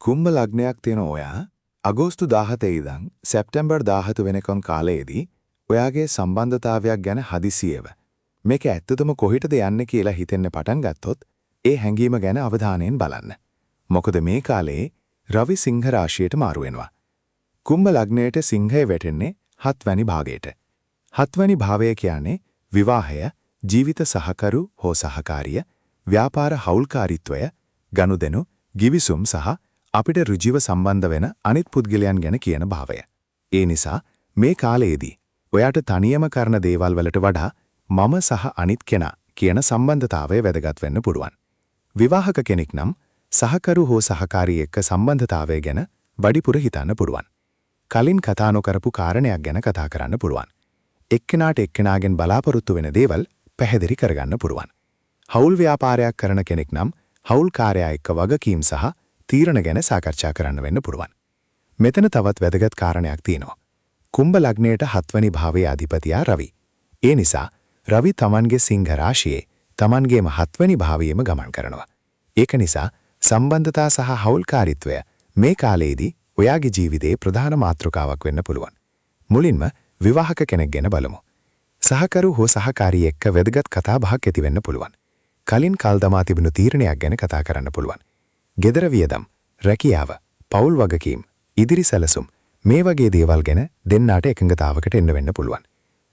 කුම්භ ලග්නයක් තියෙන ඔයා අගෝස්තු 17 ඉඳන් සැප්තැම්බර් 17 වෙනකන් කාලයේදී ඔයාගේ සම්බන්ධතාවයක් ගැන හදිසියෙව මේක ඇත්තටම කොහෙටද යන්නේ කියලා හිතෙන්න පටන් ගත්තොත් ඒ හැඟීම ගැන අවධානයෙන් බලන්න. මොකද මේ කාලේ රවි සිංහ රාශියට මාරු වෙනවා. කුම්භ ලග්නයට සිංහය වැටෙන්නේ 7 වැනි භාගයට. 7 වැනි භාවය කියන්නේ විවාහය, ජීවිත සහකරු හෝ සහකාරිය, ව්‍යාපාර හවුල්කාරීත්වය, ගනුදෙනු, ගිවිසුම් සහ අපිට ඍජුව සම්බන්ධ වෙන අනිත් පුද්ගලයන් ගැන කියන භාවය. ඒ නිසා මේ කාලයේදී ඔයාට තනියම කරන දේවල් වලට වඩා මම සහ අනිත් කෙනා කියන සම්බන්ධතාවය වැදගත් වෙන්න පුළුවන්. විවාහක කෙනෙක් නම් සහකරු හෝ සහකාරිය එක්ක සම්බන්ධතාවය ගැන වැඩිපුර හිතන්න පුළුවන්. කලින් කතා නොකරපු කාරණයක් ගැන කතා කරන්න පුළුවන්. එක්කෙනාට එක්කෙනාගෙන් බලාපොරොත්තු වෙන දේවල් පැහැදිලි කරගන්න පුළුවන්. හවුල් ව්‍යාපාරයක් කරන කෙනෙක් නම් හවුල් කාර්යය එක්ක වගකීම් සහ තීරණ ගැන සාකච්ඡා කරන්න වෙන්න පුළුවන්. මෙතන තවත් වැදගත් කාරණයක් තියෙනවා. කුම්භ ලග්නයට 7 වෙනි භාවයේ අධිපතියා රවි. ඒ නිසා රවි තමන්ගේ සිංහ රාශියේ තමන්ගේම 7 වෙනි භාවයේම ගමන් කරනවා. ඒක නිසා සම්බන්ධතා සහ හවුල්කාරීත්වය මේ කාලයේදී ඔයාගේ ජීවිතයේ ප්‍රධාන මාතෘකාවක් වෙන්න පුළුවන්. මුලින්ම විවාහක කෙනෙක් ගැන බලමු. සහකරු හෝ සහකාරිය එක්ක වැදගත් කතා බහක් ඇති වෙන්න පුළුවන්. කලින් කල් දමා තිබුණු තීරණයක් ගැන කතා කරන්න පුළුවන්. ගෙදර වියදම්, රැකියාව, පවුල් වගකීම්, ඉදිරි සැලසුම් මේ වගේ දේවල් ගැන දෙන්නාට එකඟතාවකට එන්න වෙන්න පුළුවන්.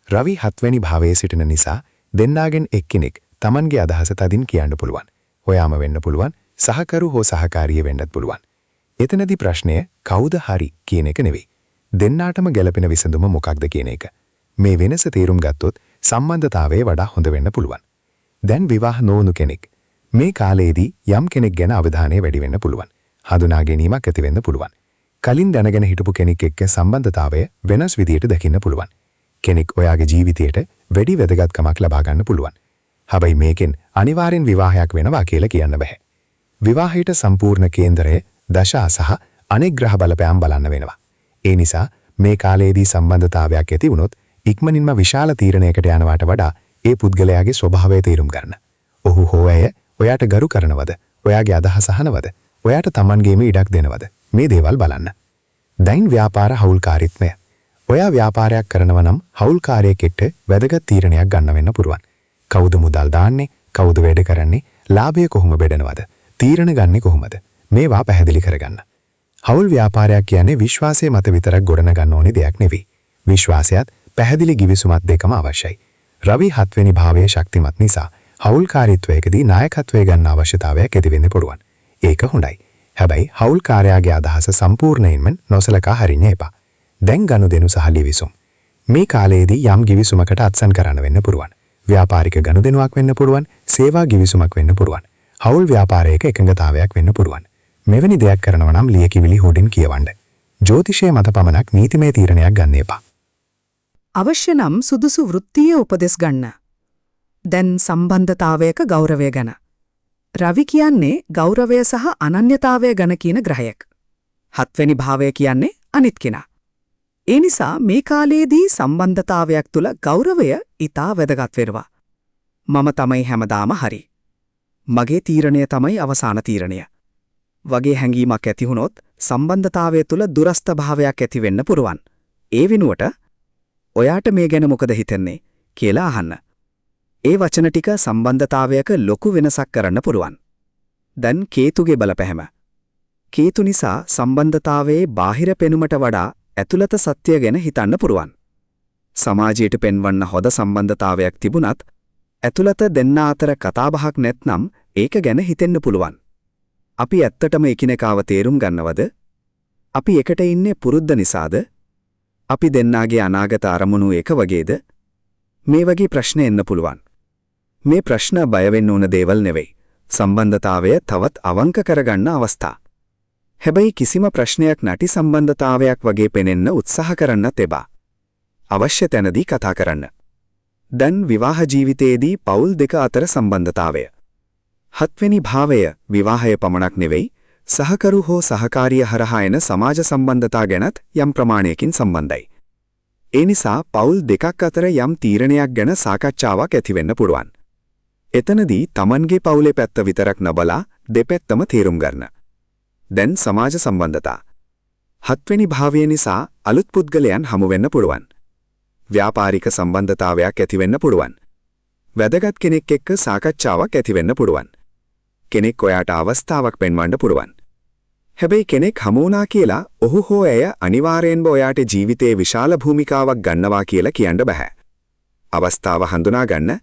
රවි 7 වෙනි භාවයේ සිටින නිසා දෙන්නාගෙන් එක්කෙනෙක් Tamanගේ අදහස තදින් කියන්න පුළුවන්. ඔයාම වෙන්න පුළුවන්, සහකරු හෝ සහකාරිය වෙන්නත් පුළුවන්. එතනදී ප්‍රශ්නය කවුද හරි කියන එක නෙවෙයි. දෙන්නාටම ගැළපෙන විසඳුම මොකක්ද කියන එක. මේ වෙනස තේරුම් ගත්තොත් සම්බන්ධතාවය වඩා හොඳ වෙන්න පුළුවන්. දැන් විවාහ නොවුණු කෙනෙක් මේ කාලයේදී යම් කෙනෙක් ගැන අවධානය වැඩි වෙන්න පුළුවන්. හඳුනා ගැනීමක් ඇති වෙන්න පුළුවන්. කලින් දැනගෙන හිටපු කෙනෙක් එක්ක සම්බන්ධතාවය වෙනස් විදියට දකින්න පුළුවන්. කෙනෙක් ඔයාගේ ජීවිතයට වැඩි වැදගත්කමක් ලබා ගන්න පුළුවන්. හැබැයි මේකෙන් අනිවාර්යෙන් විවාහයක් වෙනවා කියලා කියන්න බෑ. විවාහයට සම්පූර්ණ කේන්දරය දශා සහ අනෙක් ග්‍රහ බලපෑම් බලන්න වෙනවා. ඒ නිසා මේ කාලයේදී සම්බන්ධතාවයක් ඇති වුණොත් ඉක්මනින්ම විශාල තීරණයකට යනවාට වඩා ඒ පුද්ගලයාගේ ස්වභාවය තේරුම් ගන්න. ඔහු හෝ ඇය ඔයාට ගරු කරනවද? ඔයාගේ අදහස අහනවද? ඔයාට Tamanගේම ඉඩක් දෙනවද? මේ දේවල් බලන්න. දැන් ව්‍යාපාර හවුල්කාරීත්වය. ඔයා ව්‍යාපාරයක් කරනවා නම් හවුල්කාරයෙක් එක්ක වැදගත් තීරණයක් ගන්න වෙන්න පුළුවන්. කවුද මුදල් දාන්නේ? කවුද වැඩ කරන්නේ? ලාභය කොහොම බෙදනවද? තීරණ ගන්නේ කොහොමද? මේවා පැහැදිලි කරගන්න. හවුල් ව්‍යාපාරයක් කියන්නේ විශ්වාසය මත විතරක් ගොඩනගන්න ඕනේ දෙයක් නෙවෙයි. විශ්වාසයත් පැහැදිලි ගිවිසුමත් දෙකම අවශ්‍යයි. රවි 7 වෙනි භාවයේ ශක්තිමත් නිසා හවුල්කාරීත්වයකදී නායකත්වය ගන්න අවශ්‍යතාවයක් ඇති වෙන්න පුළුවන්. ඒක හොඳයි. හැබැයි හවුල්කාරයාගේ අදහස සම්පූර්ණයෙන්ම නොසලකා හරින්න එපා. දැන් ගනුදෙනු සහ ලිවිසුම්. මේ කාලයේදී යම් ගිවිසුමකට අත්සන් කරන්න වෙන්න පුළුවන්. ව්‍යාපාරික ගනුදෙනුවක් වෙන්න පුළුවන්, සේවා ගිවිසුමක් වෙන්න පුළුවන්. හවුල් ව්‍යාපාරයක එකඟතාවයක් වෙන්න පුළුවන්. මෙවැනි දෙයක් කරනවා නම් ලියකියවිලි හොඩින් කියවන්න. ජ්‍යොතිෂය මත පමණක් නීතිමය තීරණයක් ගන්න එපා. අවශ්‍ය නම් සුදුසු වෘත්තීය උපදෙස් ගන්න. දැන් සම්බන්ධතාවයක ගෞරවය ගැන. රවි කියන්නේ ගෞරවය සහ අනන්‍යතාවය ගැන කියන ග්‍රහයක්. 7 වෙනි භාවය කියන්නේ අනිත් කෙනා. ඒ නිසා මේ කාලයේදී සම්බන්ධතාවයක් තුල ගෞරවය ඊටා වැදගත් වෙනවා. මම තමයි හැමදාම හරි. මගේ තීරණය තමයි අවසාන තීරණය. වගේ හැඟීමක් ඇති වුණොත් සම්බන්ධතාවය තුල දුරස්ත භාවයක් ඇති වෙන්න පුරුවන්. ඒ වෙනුවට ඔයාට මේ ගැන මොකද හිතෙන්නේ කියලා අහන්න. ඒ වචන ටික සම්බන්ධතාවයක ලොකු වෙනසක් කරන්න පුරුවන්. දැන් කේතුගේ බලපෑම. කේතු නිසා සම්බන්ධතාවයේ බාහිර පෙනුමට වඩා ඇතුළත සත්‍ය ගැන හිතන්න පුරුවන්. සමාජයට පෙන්වන්න හොඳ සම්බන්ධතාවයක් තිබුණත් ඇතුළත දෙන්න අතර කතාබහක් නැත්නම් ඒක ගැන හිතෙන්න පුළුවන්. අපි ඇත්තටම එකිනෙකාව තේරුම් ගන්නවද? අපි එකට ඉන්නේ පුරුද්ද නිසාද? අපි දෙන්නාගේ අනාගත අරමුණු එක වගේද? මේ වගේ ප්‍රශ්න එන්න පුළුවන්. මේ ප්‍රශ්න බය වෙන්න ඕන දේවල් නෙවෙයි. සම්බන්ධතාවය තවත් අවංක කරගන්න අවස්ථා. හැබැයි කිසිම ප්‍රශ්නයක් නැති සම්බන්ධතාවයක් වගේ පෙනෙන්න උත්සාහ කරන්නත් එපා. අවශ්‍ය තැනදී කතා කරන්න. දැන් විවාහ ජීවිතයේදී පවුල් දෙක අතර සම්බන්ධතාවය. 7 වෙනි භාවය විවාහය පමණක් නෙවෙයි, සහකරු හෝ සහකාරිය හරහා එන සමාජ සම්බන්ධතා ගැනත් යම් ප්‍රමාණයකින් සම්බන්ධයි. ඒ නිසා පවුල් දෙකක් අතර යම් තීරණයක් ගැන සාකච්ඡාවක් ඇති වෙන්න පුළුවන්. එතනදී Tamanගේ පවුලේ පැත්ත විතරක් නොබලා දෙපැත්තම තේරුම් ගන්න. දැන් සමාජ සම්බන්ධතා. 7 වෙනි භාවය නිසා අලුත් පුද්ගලයන් හමු වෙන්න පුළුවන්. ව්‍යාපාරික සම්බන්ධතාවයක් ඇති වෙන්න පුළුවන්. වැදගත් කෙනෙක් එක්ක සාකච්ඡාවක් ඇති වෙන්න පුළුවන්. කෙනෙක් ඔයාට අවස්ථාවක් පෙන්වන්න පුළුවන්. හැබැයි කෙනෙක් හමු වුණා කියලා ඔහු හෝ ඇය අනිවාර්යෙන්ම ඔයාට ජීවිතේ විශාල භූමිකාවක් ගන්නවා කියලා කියන්න බෑ. අවස්ථාව හඳුනා ගන්න,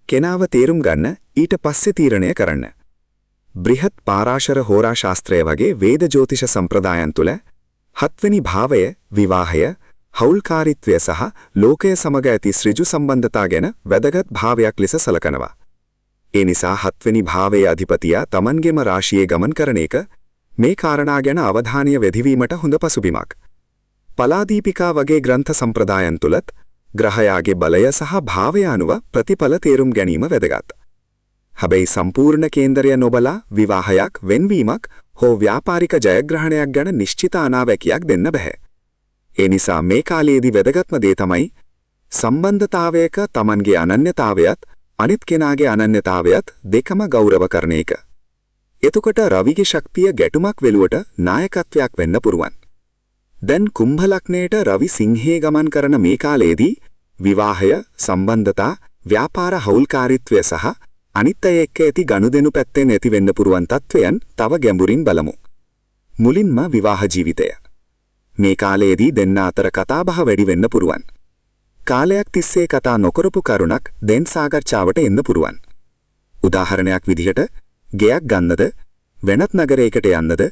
කෙනාව තේරුම් ගන්න, ඊට පස්සේ තීරණය කරන්න. බ්‍රිහත් පාරාශර හෝරා ශාස්ත්‍රය වගේ වේද ජ්‍යොතිෂ සම්ප්‍රදායන් තුල 7 වෙනි භාවය විවාහය, හවුල්කාරීත්වය සහ ලෝකය සමග ඇති ඍජු සම්බන්ධතා ගැන වැදගත් භාවයක් ලෙස සලකනවා. ඒ නිසා 7 වෙනි භාවයේ අධිපතියා Tamanගෙම රාශියේ ගමන් කරන එක මේ කාරණා ගැන අවධානය යොදවීමට හොඳ පසුබිමක්. පලාදීපිකා වගේ ග්‍රන්ථ සම්ප්‍රදායන් තුලත් ග්‍රහයාගේ බලය සහ භාවය අනුව ප්‍රතිඵල තේරුම් ගැනීම වැදගත්. හැබැයි සම්පූර්ණ කේන්දරය නොබලා විවාහයක්, වෙන්වීමක් හෝ ව්‍යාපාරික ජයග්‍රහණයක් ගැන නිශ්චිත අනාවැකියක් දෙන්න බෑ. ඒ නිසා මේ කාලයේදී වැදගත්ම දේ තමයි සම්බන්ධතාවයක Tamanගේ අනන්‍යතාවයත් අනිත් කෙනාගේ අනන්‍යතාවයත් දෙකම ගෞරව කරන එක. එතකොට රවිගේ ශක්තිය ගැටුමක් වෙලුවට නායකත්වයක් වෙන්න පුරුවන්. දැන් කුම්භ ලග්නයට රවි සිංහයේ ගමන් කරන මේ කාලයේදී විවාහය, සම්බන්ධතා, ව්‍යාපාර හවුල්කාරීත්වය සහ අනිත් අය එක්ක ඇති ගනුදෙනු පැත්තෙන් ඇති වෙන්න පුරුවන් තත්වයන් තව ගැඹුරින් බලමු. මුලින්ම විවාහ ජීවිතය. මේ කාලයේදී දෙන්න අතර කතාබහ වැඩි වෙන්න පුරුවන්. කාලයක් තිස්සේ කතා නොකරපු කරුණක් දැන් සාකච්ඡාවට එන්න පුරුවන්. උදාහරණයක් විදිහට ගෙයක් ගන්නද, වෙනත් නගරයකට යන්නද,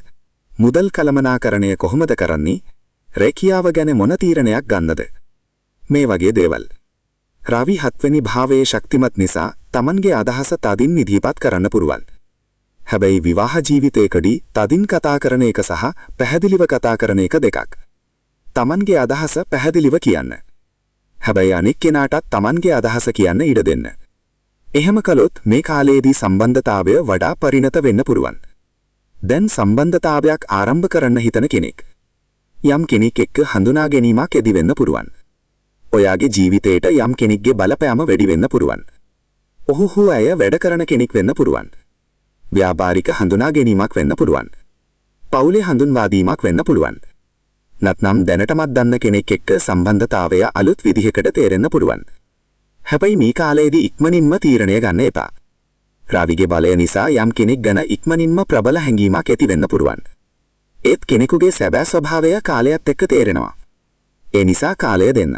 මුදල් කළමනාකරණය කොහොමද කරන්නේ, රැකියාව ගැන මොන තීරණයක් ගන්නද, මේ වගේ දේවල්. රවි 7 වෙනි භාවයේ ශක්තිමත් නිසා Tamanගේ අදහස තදින් ඉදිරිපත් කරන්න පුරුවන්. හැබැයි විවාහ ජීවිතයකදී තදින් කතා කරන එක සහ පැහැදිලිව කතා කරන එක දෙකක්. Tamanගේ අදහස පැහැදිලිව කියන්න. හැබැයි අනෙක් කෙනාටත් Tamanගේ අදහස කියන්න ඉඩ දෙන්න. එහෙම කළොත් මේ කාලයේදී සම්බන්ධතාවය වඩා පරිණත වෙන්න පුරුවන්. දැන් සම්බන්ධතාවයක් ආරම්භ කරන්න හිතන කෙනෙක්. යම් කෙනෙක් එක්ක හඳුනා ගැනීමක් ඇති වෙන්න පුරුවන්. ඔයාගේ ජීවිතේට යම් කෙනෙක්ගේ බලපෑම වැඩි වෙන්න පුරුවන්. ඔහු හෝ ඇය වැඩ කරන කෙනෙක් වෙන්න පුරුවන්. ව්‍යාපාරික හඳුනා ගැනීමක් වෙන්න පුරුවන්. පවුලේ හඳුන්වා දීමක් වෙන්න පුරුවන්. නැත්නම් දැනටමත් දන්න කෙනෙක් එක්ක සම්බන්ධතාවය අලුත් විදිහකට තේරෙන්න පුරුවන්. හැබැයි මේ කාලයේදී ඉක්මනින්ම තීරණය ගන්න එපා. රවිගේ බලය නිසා යම් කෙනෙක් ගැන ඉක්මනින්ම ප්‍රබල හැඟීමක් ඇති වෙන්න පුරුවන්. ඒත් කෙනෙකුගේ සැබෑ ස්වභාවය කාලයත් එක්ක තේරෙනවා. ඒ නිසා කාලය දෙන්න.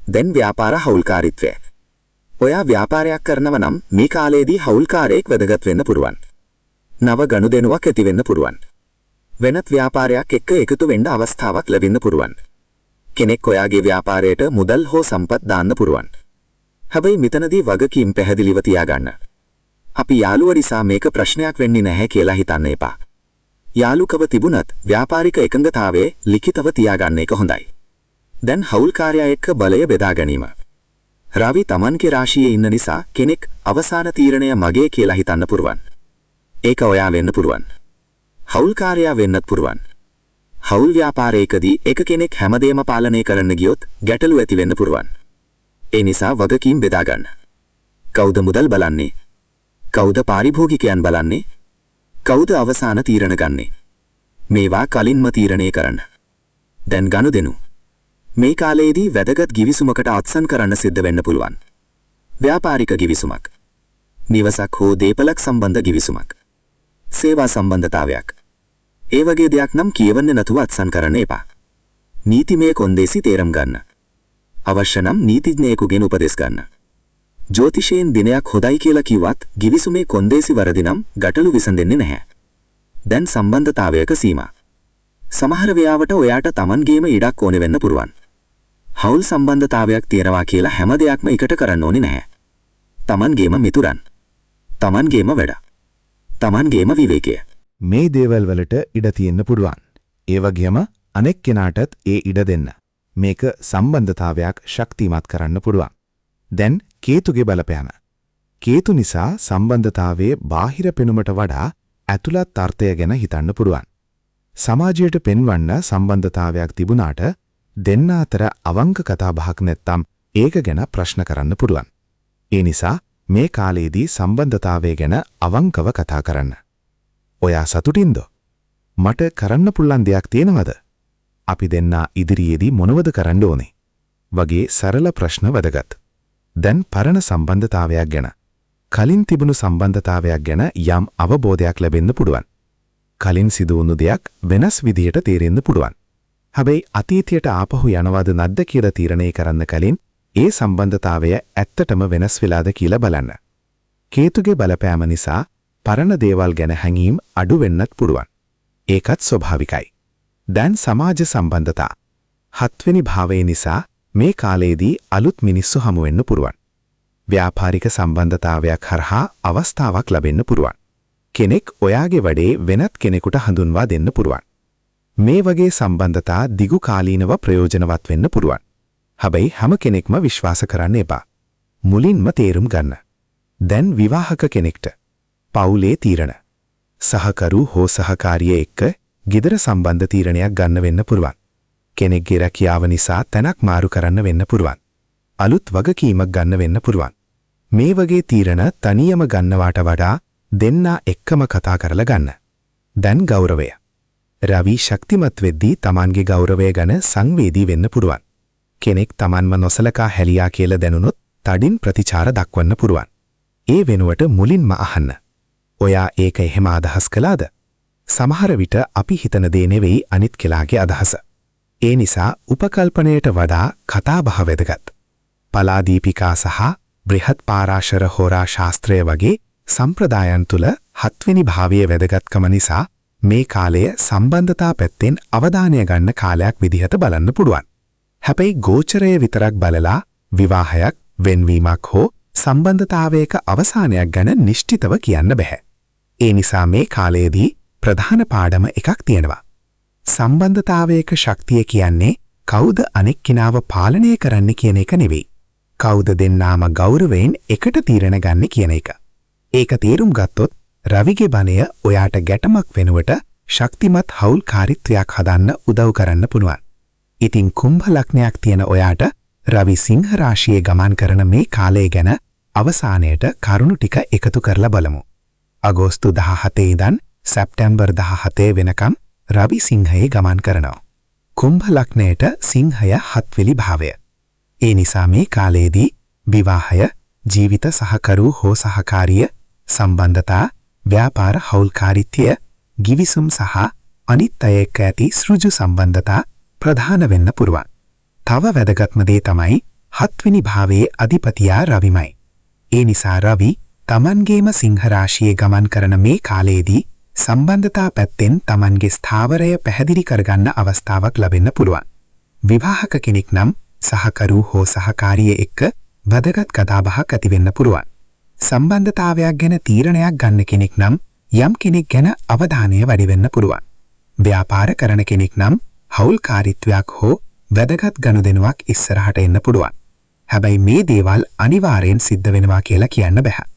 දැන් ව්‍යාපාර හවුල්කාරීත්වය. ඔයා ව්‍යාපාරයක් කරනව නම් මේ කාලයේදී හවුල්කාරයෙක් වැදගත් වෙන්න පුරුවන්. නව ගනුදෙනුවක් ඇති වෙන්න පුරුවන්. වෙනත් ව්‍යාපාරයක් එක්ක එකතු වෙන්න අවස්ථාවක් ලැබෙන්න පුරුවන්. කෙනෙක් ඔයාගේ ව්‍යාපාරයට මුදල් හෝ සම්පත් දාන්න පුරුවන්. හැබැයි මෙතනදී වගකීම් පැහැදිලිව තියාගන්න. අපි යාළුවා නිසා මේක ප්‍රශ්නයක් වෙන්නේ නැහැ කියලා හිතන්න එපා. යාළුකව තිබුණත් ව්‍යාපාරික එකඟතාවයේ ලිඛිතව තියාගන්න එක හොඳයි. දැන් හවුල්කාරයා එක්ක බලය බෙදා ගැනීම. රවි Tamanගේ රාශියේ ඉන්න නිසා කෙනෙක් අවසාන තීරණය මගේ කියලා හිතන්න පුරුවන්. ඒක ඔයා වෙන්න පුරුවන්. හවුල්කාරයා වෙන්නත් පුරුවන්. හවුල් ව්‍යාපාරයකදී එක කෙනෙක් හැමදේම පාලනය කරන්න ගියොත් ගැටලු ඇති වෙන්න පුරුවන්. ඒ නිසා වගකීම් බෙදා ගන්න. කවුද මුදල් බලන්නේ? කවුද පාරිභෝගිකයන් බලන්නේ? කවුද අවසාන තීරණ ගන්නේ? මේවා කලින්ම තීරණය කරන්න. දැන් ගනුදෙනු. මේ කාලයේදී වැදගත් ගිවිසුමකට අත්සන් කරන්න සිද්ධ වෙන්න පුළුවන්. ව්‍යාපාරික ගිවිසුමක්. නිවසක් හෝ දේපලක් සම්බන්ධ ගිවිසුමක්. සේවා සම්බන්ධතාවයක්. ඒ වගේ දෙයක් නම් කියවන්නේ නැතුව අත්සන් කරන්න එපා. නීතිමය කොන්දේසි තේරුම් ගන්න. අවශ්‍ය නම් නීතිඥයෙකුගෙන් උපදෙස් ගන්න. ජ්‍යොතිෂයෙන් දිනයක් හොදයි කියලා කිව්වත් ගිවිසුමේ කොන්දේසි වරදි නම් ගැටලු විසඳෙන්නේ නැහැ. දැන් සම්බන්ධතාවයක සීමා. සමහර වෙලාවට ඔයාට Tamanගේම ඉඩක් ඕනේ වෙන්න පුරුවන්. හවුල් සම්බන්ධතාවයක් තියනවා කියලා හැම දෙයක්ම එකට කරන්න ඕනේ නැහැ. Tamanගේම මිතුරන්. Tamanගේම වැඩ. Tamanගේම විවේකය. මේ දේවල් වලට ඉඩ තියෙන්න පුරුවන්. ඒ වගේම අනෙක් කෙනාටත් ඒ ඉඩ දෙන්න. මේක සම්බන්ධතාවයක් ශක්තිමත් කරන්න පුරුවන්. දැන් කේතුගේ බලපෑම. කේතු නිසා සම්බන්ධතාවයේ බාහිර පෙනුමට වඩා ඇතුළත් අර්ථය ගැන හිතන්න පුරුවන්. සමාජයට පෙන්වන්න සම්බන්ධතාවයක් තිබුණාට දෙන්න අතර අවංක කතාබහක් නැත්තම් ඒක ගැන ප්‍රශ්න කරන්න පුරුවන්. ඒ නිසා මේ කාලයේදී සම්බන්ධතාවය ගැන අවංකව කතා කරන්න. ඔයා සතුටින්ද? මට කරන්න පුළුවන් දෙයක් තියෙනවද? අපි දෙන්නා ඉදිරියේදී මොනවද කරන්න ඕනේ? වගේ සරල ප්‍රශ්න වැදගත්. දැන් පරණ සම්බන්ධතාවයක් ගැන. කලින් තිබුණු සම්බන්ධතාවයක් ගැන යම් අවබෝධයක් ලැබෙන්න පුළුවන්. කලින් සිදු වුණු දෙයක් වෙනස් විදියට තේරෙන්න පුළුවන්. හැබැයි අතීතයට ආපහු යනවද නැද්ද කියලා තීරණය කරන්න කලින් ඒ සම්බන්ධතාවය ඇත්තටම වෙනස් වෙලාද කියලා බලන්න. කේතුගේ බලපෑම නිසා පරණ දේවල් ගැන හැඟීම් අඩු වෙන්නත් පුළුවන්. ඒකත් ස්වභාවිකයි. දැන් සමාජ සම්බන්ධතා 7 වෙනි භාවය නිසා මේ කාලයේදී අලුත් මිනිස්සු හමු වෙන්න පුළුවන්. ව්‍යාපාරික සම්බන්ධතාවයක් හරහා අවස්ථාවක් ලැබෙන්න පුළුවන්. කෙනෙක් ඔයාගේ වැඩේ වෙනත් කෙනෙකුට හඳුන්වා දෙන්න පුළුවන්. මේ වගේ සම්බන්ධතා දිගු කාලීනව ප්‍රයෝජනවත් වෙන්න පුළුවන්. හැබැයි හැම කෙනෙක්ම විශ්වාස කරන්න එපා. මුලින්ම තේරුම් ගන්න. දැන් විවාහක කෙනෙක්ට පවුලේ තීරණ සහකරු හෝ සහකාරිය එක්ක ගෙදර සම්බන්ධ තීරණයක් ගන්න වෙන්න පුළුවන්. කෙනෙක්ගේ රැකියාව නිසා තැනක් මාරු කරන්න වෙන්න පුළුවන්. අලුත් වගකීමක් ගන්න වෙන්න පුළුවන්. මේ වගේ තීරණ තනියම ගන්නවාට වඩා දෙන්නා එක්කම කතා කරලා ගන්න. දැන් ගෞරවය. රවි ශක්තිමත් වෙද්දී Tamanගේ ගෞරවය ගැන සංවේදී වෙන්න පුළුවන්. කෙනෙක් Tamanම නොසලකා හැලියා කියලා දැනුනොත් තඩින් ප්‍රතිචාර දක්වන්න පුළුවන්. ඒ වෙනුවට මුලින්ම අහන්න. ඔයා ඒක එහෙම අදහස් කළාද? සමහර විට අපි හිතන දේ නෙවෙයි අනිත් කෙනාගේ අදහස. ඒ නිසා උපකල්පනයට වඩා කතාබහ වැදගත්. පලාදීපිකා සහ බ්‍රහත් පාරාශර හෝරා ශාස්ත්‍රය වගේ සම්ප්‍රදායන් තුල 7 වෙනි භාවයේ වැදගත්කම නිසා මේ කාලය සම්බන්ධතා පැත්තෙන් අවධානය ගන්න කාලයක් විදිහට බලන්න පුළුවන්. හැබැයි ගෝචරය විතරක් බලලා විවාහයක්, වෙන්වීමක් හෝ සම්බන්ධතාවයක අවසානයක් ගැන නිශ්චිතව කියන්න බෑ. ඒ නිසා මේ කාලයේදී ප්‍රධාන පාඩම එකක් තියෙනවා. සම්බන්ධතාවයක ශක්තිය කියන්නේ කවුද අනෙක් කෙනාව පාලනය කරන්න කියන එක නෙවෙයි. කවුද දෙන්නාම ගෞරවයෙන් එකට තීරණ ගන්න කියන එක. ඒක තේරුම් ගත්තොත් රවිගේ බණය ඔයාට ගැටමක් වෙනුවට ශක්තිමත් හවුල්කාරීත්වයක් හදන්න උදව් කරන්න පුළුවන්. ඉතින් කුම්භ ලග්නයක් තියෙන ඔයාට රවි සිංහ රාශියේ ගමන් කරන මේ කාලය ගැන අවසානයේට කරුණු ටික එකතු කරලා බලමු. අගෝස්තු 17 ඉඳන් සැප්තැම්බර් 17 වෙනකම් රවි සිංහයේ ගමන් කරනවා. කුම්භ ලග්නයට සිංහය 7 වෙනි භාවය. ඒ නිසා මේ කාලයේදී විවාහය, ජීවිත සහකරු හෝ සහකාරිය, සම්බන්ධතා, ව්‍යාපාර හවුල්කාරීත්වය, ගිවිසුම් සහ අනිත් අය එක්ක ඇති සෘජු සම්බන්ධතා ප්‍රධාන වෙන්න පුළුවන්. තව වැදගත්ම දේ තමයි 7 වෙනි භාවයේ අධිපතියා රවිමයි. ඒ නිසා රවි Tamanගේම සිංහ රාශියේ ගමන් කරන මේ කාලයේදී සම්බන්ධතා පැත්තෙන් Tamanගේ ස්ථාවරය පැහැදිලි කරගන්න අවස්ථාවක් ලැබෙන්න පුළුවන්. විවාහක කෙනෙක් නම් සහකරු හෝ සහකාරිය එක්ක වැදගත් කතාබහක් ඇති වෙන්න පුළුවන්. සම්බන්ධතාවයක් ගැන තීරණයක් ගන්න කෙනෙක් නම් යම් කෙනෙක් ගැන අවධානය වැඩි වෙන්න පුළුවන්. ව්‍යාපාර කරන කෙනෙක් නම් හවුල්කාරීත්වයක් හෝ වැදගත් ගනුදෙනුවක් ඉස්සරහට එන්න පුළුවන්. හැබැයි මේ දේවල් අනිවාර්යෙන් සිද්ධ වෙනවා කියලා කියන්න බෑ.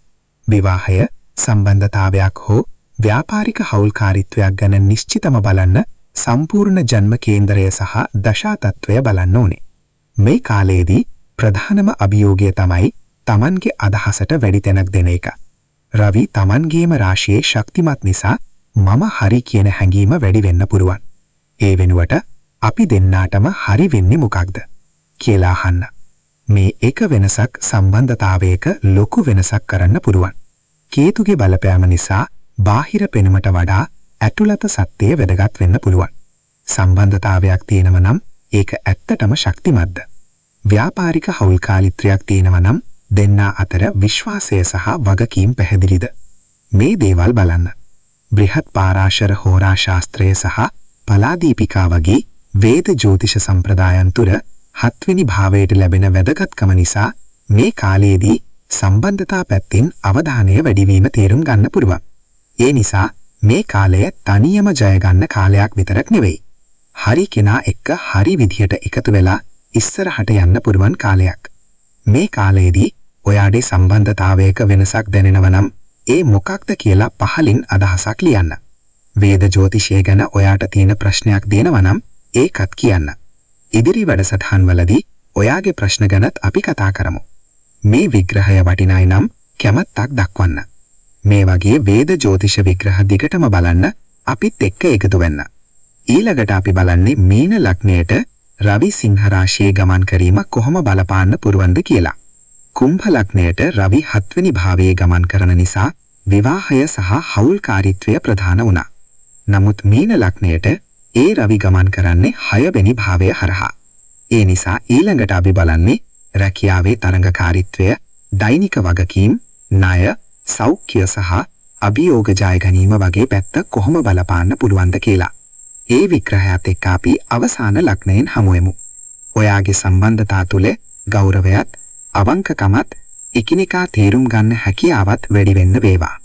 විවාහය, සම්බන්ධතාවයක් හෝ ව්‍යාපාරික හවුල්කාරීත්වයක් ගැන නිශ්චිතම බලන්න සම්පූර්ණ ජන්ම කේන්දරය සහ දශා තත්වය බලන්න ඕනේ. මේ කාලයේදී ප්‍රධානම අභියෝගය තමයි Tamanගේ අදහසට වැඩි තැනක් දෙන එක. රවි Tamanගේම රාශියේ ශක්තිමත් නිසා මම හරි කියන හැඟීම වැඩි වෙන්න පුළුවන්. ඒ වෙනුවට අපි දෙන්නාටම හරි වෙන්නේ මොකක්ද කියලා අහන්න. මේ එක වෙනසක් සම්බන්ධතාවයක ලොකු වෙනසක් කරන්න පුළුවන්. කේතුගේ බලපෑම නිසා බාහිර පෙනුමට වඩා ඇතුළත සත්‍යය වැදගත් වෙන්න පුළුවන්. සම්බන්ධතාවයක් තියෙනව නම් ඒක ඇත්තටම ශක්තිමත්ද? ව්‍යාපාරික හවුල්කාරීත්වයක් තියෙනව නම් දෙන්නා අතර විශ්වාසය සහ වගකීම් පැහැදිලිද? මේ දේවල් බලන්න. බ්‍රහත් පාරාශර හෝරා ශාස්ත්‍රය සහ පලාදීපිකා වගේ වේද ජ්‍යොතිෂ සම්ප්‍රදායන් තුර 7 වෙනි භාවයට ලැබෙන වැදගත්කම නිසා මේ කාලයේදී සම්බන්ධතා පැත්තෙන් අවධානය වැඩි වීම තේරුම් ගන්න පුළුවන්. ඒ නිසා මේ කාලය තනියම ජය ගන්න කාලයක් විතරක් නෙවෙයි. හරි කෙනා එක්ක හරි විදියට එකතු වෙලා ඉස්සරහට යන්න පුළුවන් කාලයක්. මේ කාලයේදී ඔයාගේ සම්බන්ධතාවයක වෙනසක් දැනෙනව නම් ඒ මොකක්ද කියලා පහලින් අදහසක් ලියන්න. වේද ජ්‍යොතිෂය ගැන ඔයාට තියෙන ප්‍රශ්නයක් දෙනවා නම් ඒකත් කියන්න. ඉදිරි වැඩසටහන් වලදී ඔයාගේ ප්‍රශ්න ගැනත් අපි කතා කරමු. මේ විග්‍රහය වටිනායි නම් කැමැත්තක් දක්වන්න. මේ වගේ වේද ජ්‍යොතිෂ විග්‍රහ දිගටම බලන්න අපිත් එක්ක එකතු වෙන්න. ඊළඟට අපි බලන්නේ මීන ලග්නයට රවි සිංහ රාශියේ ගමන් කිරීම කොහොම බලපාන්න පුරවන්ද කියලා. කුම්භ ලග්නයට රවි 7 වෙනි භාවයේ ගමන් කරන නිසා විවාහය සහ හවුල්කාරීත්වය ප්‍රධාන වුණා. නමුත් මීන ලග්නයට ඒ රවි ගමන් කරන්නේ 6 වෙනි භාවය හරහා. ඒ නිසා ඊළඟට අපි බලන්නේ රැකියාවේ තරඟකාරීත්වය, දෛනික වගකීම්, ණය, සෞඛ්‍ය සහ අභියෝග ජය ගැනීම වගේ පැත්ත කොහොම බලපාන්න පුළුවන්ද කියලා. ඒ විග්‍රහයත් එක්ක අපි අවසාන ලග්නයෙන් හමුවෙමු. ඔයාගේ සම්බන්ධතා තුළ ගෞරවයත්, අවංකකමත්, එකිනෙකා තේරුම් ගන්න හැකියාවත් වැඩි වෙන්න වේවා.